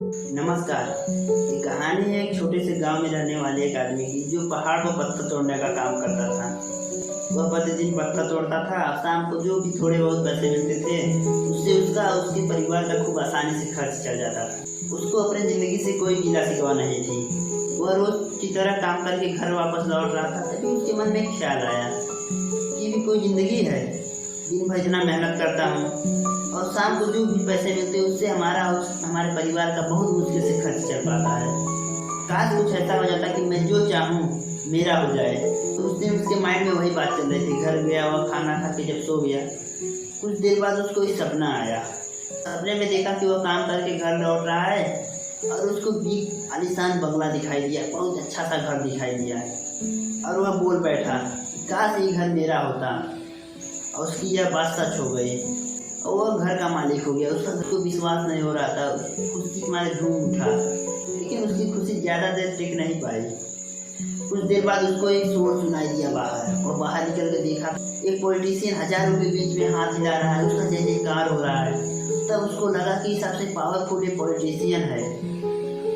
नमस्कार। ये कहानी है एक छोटे से गांव में रहने वाले एक आदमी की जो पहाड़ पर पत्थर तोड़ने का काम करता था। वह प्रतिदिन पत्थर तोड़ता था। शाम को जो भी थोड़े बहुत पैसे मिलते थे उससे उसका और उसके परिवार का खूब आसानी से खर्च चल जाता था। उसको अपनी ज़िंदगी से कोई गिला शिकवा नहीं थी। वह रोज की तरह काम करके घर वापस लौट रहा था, तभी उसके मन में एक ख्याल आया कि भी कोई ज़िंदगी है। दिन भर इतना मेहनत करता हूँ और शाम को जो भी पैसे मिलते हैं उससे हमारा और हमारे परिवार का बहुत मुश्किल से खर्च चल पाता है। काश कुछ ऐसा हो जाता कि मैं जो चाहूँ मेरा हो जाए। तो उस दिन उसके माइंड में वही बात चल रही थी। घर गया, वह खाना खा के जब सो गया, कुछ देर बाद उसको एक सपना आया। सपने में देखा कि वह काम करके घर लौट रहा है और उसको बिग आलीशान बंगला दिखाई दिया, बहुत अच्छा सा घर दिखाई दिया और वह बोल बैठा, काश ये घर मेरा होता। और उसकी यह बात सच हो गई और वह घर का मालिक हो गया। उसको विश्वास नहीं हो रहा था, खुशी के मारे झूम उठा, लेकिन उसकी खुशी ज़्यादा देर टिक नहीं पाई। कुछ देर बाद उसको एक शोर सुनाई दिया बाहर, और बाहर निकल कर देखा एक पॉलिटिशियन हजारों के बीच में हाथ हिला रहा है, उसका जय जयकार हो रहा है। तब उसको लगा कि सबसे पावरफुल ये पॉलिटिशियन है।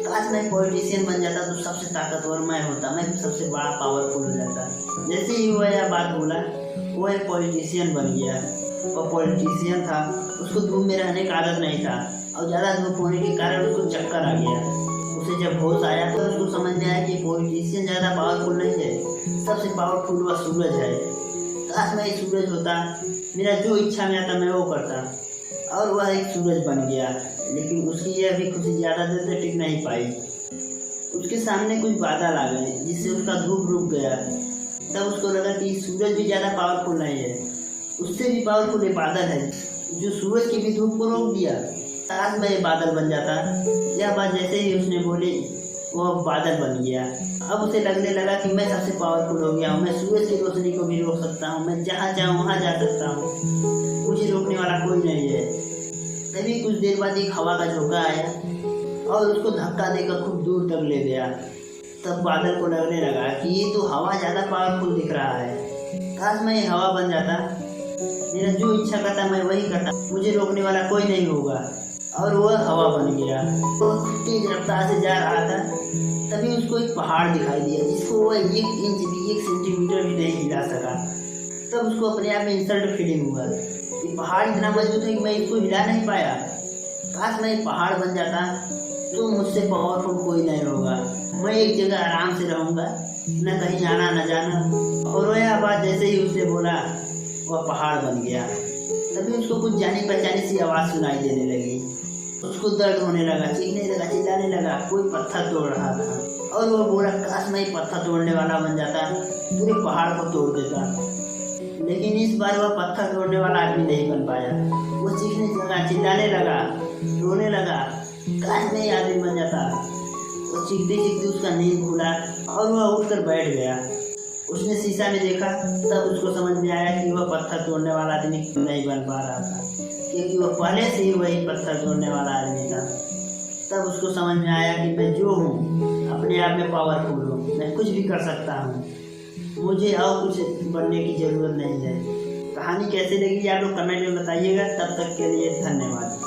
काश मैं पॉलिटिशियन बन जाता तो सबसे ताकतवर मैं होता, मैं सबसे बड़ा पावरफुल हो जाता। जैसे ही वह यह बात बोला वो एक पॉलिटिशियन बन गया। और पॉलिटिशियन था, उसको धूप में रहने का आदत नहीं था और ज़्यादा धूप होने के कारण उसको चक्कर आ गया। उसे जब होश आया तो उसको समझ में आया कि पॉलिटिशियन ज़्यादा पावरफुल नहीं है, सबसे पावरफुल वह सूरज है। काश मैं सूरज होता, मेरा जो इच्छा में आता मैं वो करता। और वह एक सूरज बन गया, लेकिन उसकी यह भी खुशी ज़्यादा देर तक टिक नहीं पाई। उसके सामने कुछ बादल आ गए जिससे उसका धूप रुक गया। तब उसको लगा कि सूरज भी ज़्यादा पावरफुल नहीं है, उससे भी पावरफुल एक बादल है जो सूरज की भी धूप को रोक दिया। काश मैं ये बादल बन जाता। यह बात जैसे ही उसने बोली वह बादल बन गया। अब उसे लगने लगा कि मैं सबसे पावरफुल हो गया हूँ, मैं सूरज की रोशनी को भी रोक सकता हूँ, मैं जहाँ चाहूँ वहाँ जा सकता हूँ, मुझे रोकने वाला कोई नहीं है। तभी कुछ देर बाद एक हवा का झोंका आया और उसको धक्का देकर खूब दूर तक ले गया। तब बादल को लगने लगा कि ये तो हवा ज़्यादा पावरफुल दिख रहा है। काश मैं ये हवा बन जाता, मेरा जो इच्छा करता मैं वही करता, मुझे रोकने वाला कोई नहीं होगा। और वह हवा बन गया। वो तेज रफ्तार से जा रहा था, तभी उसको एक पहाड़ दिखाई दिया जिसको वह 1 इंच भी 1 सेंटीमीटर भी नहीं हिला सका। तब उसको अपने आप में इंसल्ट फीलिंग हुआ। ये पहाड़ इतना मजबूत है कि मैं इसको हिला नहीं पाया। काश मैं पहाड़ बन जाता तो मुझसे पावरफुल कोई नहीं होगा, मैं एक जगह आराम से रहूँगा, न कहीं आना न जाना। और वह बात जैसे ही उसने बोला वह पहाड़ बन गया। तभी उसको कुछ जानी पहचानी सी आवाज़ सुनाई देने लगी। उसको दर्द होने लगा, चीखने लगा, चिल्लाने लगा। कोई पत्थर तोड़ रहा था और वह बोला, काश मैं पत्थर तोड़ने वाला बन जाता, पूरे पहाड़ को तोड़ देता। लेकिन इस बार वह पत्थर तोड़ने वाला आदमी नहीं बन पाया। वो चीखने लगा, चिल्लाने लगा, रोने लगा, काश मैं आदमी बन जाता। तो चीखते चीखते उसका नींद खुला और वह उठकर बैठ गया। उसने शीशा में देखा, तब उसको समझ में आया कि वह पत्थर तोड़ने वाला आदमी नहीं बन पा रहा था, क्योंकि वह पहले से ही वही पत्थर तोड़ने वाला आदमी था। तब उसको समझ में आया कि मैं जो हूँ अपने आप में पावरफुल हूँ, मैं कुछ भी कर सकता हूँ, मुझे और कुछ बनने की ज़रूरत नहीं है। कहानी कैसी लगी आप लोग कमेंट में बताइएगा। तब तक के लिए धन्यवाद।